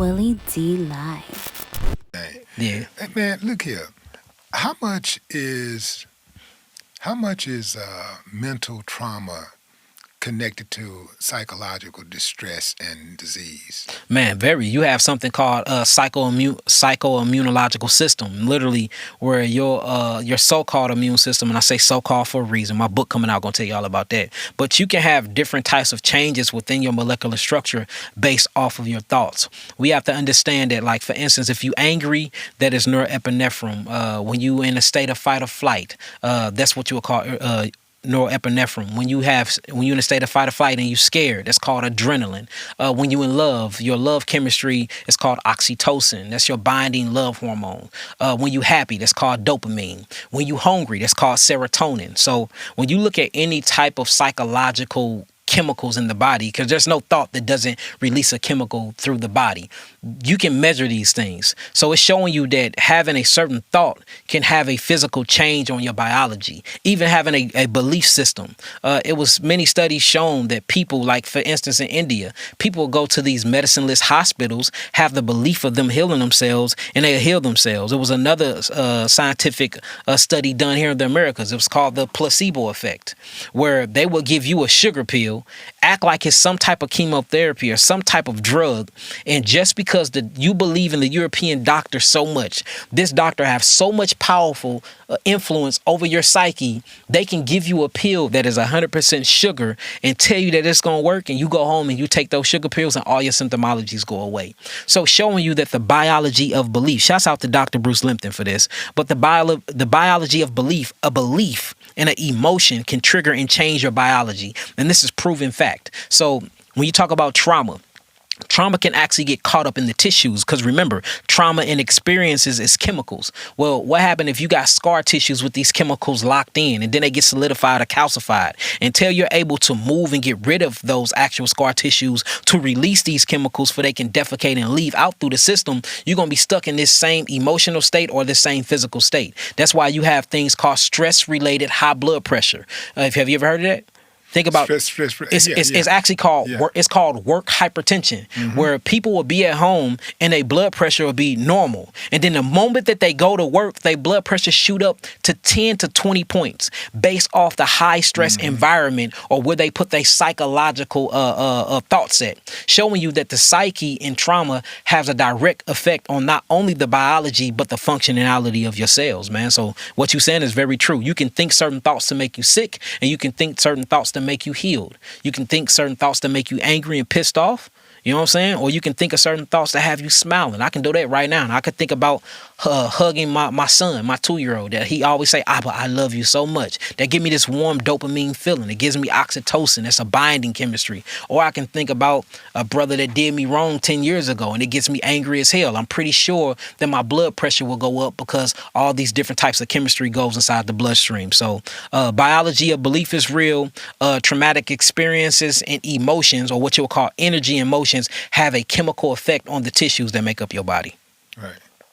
Willie D Live. Yeah. Hey, man, look here. How much is mental trauma connected to psychological distress and disease? Man, very. You have something called psychoimmunological system, literally where your so-called immune system, and I say so-called for a reason. My book coming out gonna tell you all about that. But you can have different types of changes within your molecular structure based off of your thoughts. We have to understand that, like for instance, if you angry, that is norepinephrine. When you in a state of fight or flight, that's what you would call norepinephrine. When you're in a state of fight or flight and you're scared, that's called adrenaline. When you're in love, your love chemistry is called oxytocin. That's your binding love hormone. When you're happy, that's called dopamine. When you're hungry, that's called serotonin. So when you look at any type of psychological chemicals in the body, because there's no thought that doesn't release a chemical through the body, you can measure these things. So it's showing you that having a certain thought can have a physical change on your biology, even having a belief system. It was many studies shown that people, like for instance in India, people go to these medicineless hospitals, have the belief of them healing themselves, and they heal themselves. It was another scientific study done here in the Americas. It was called the placebo effect, where they will give you a sugar pill, act like it's some type of chemotherapy or some type of drug, and just because you believe in the European doctor so much, this doctor have so much powerful influence over your psyche, they can give you a pill that is 100% sugar and tell you that it's going to work, and you go home and you take those sugar pills and all your symptomologies go away. So showing you that the biology of belief, shouts out to Dr. Bruce Limpton for this, but the biology of belief, a belief and an emotion can trigger and change your biology. And this is proven fact. So when you talk about trauma can actually get caught up in the tissues, because remember, trauma and experiences is chemicals. Well, what happened if you got scar tissues with these chemicals locked in, and then they get solidified or calcified? Until you're able to move and get rid of those actual scar tissues to release these chemicals for they can defecate and leave out through the system, you're going to be stuck in this same emotional state or the same physical state. That's why you have things called stress-related high blood pressure. Have you ever heard of that? Think about it's actually called it's called work hypertension, where people will be at home and their blood pressure will be normal, and then the moment that they go to work, their blood pressure shoot up to 10 to 20 points based off the high stress environment or where they put their psychological thought set, showing you that the psyche and trauma has a direct effect on not only the biology but the functionality of your cells, man. So what you're saying is very true. You can think certain thoughts to make you sick, and you can think certain thoughts to make you healed. You can think certain thoughts to make you angry and pissed off. You know what I'm saying? Or you can think of certain thoughts that have you smiling. I can do that right now. And I could think about hugging my son, my 2-year-old, that he always say, Abba, I love you so much. That give me this warm dopamine feeling. It gives me oxytocin. That's a binding chemistry. Or I can think about a brother that did me wrong 10 years ago, and it gets me angry as hell. I'm pretty sure that my blood pressure will go up because all these different types of chemistry goes inside the bloodstream. So biology of belief is real. Traumatic experiences and emotions, or what you'll call energy and emotions, have a chemical effect on the tissues that make up your body. Right.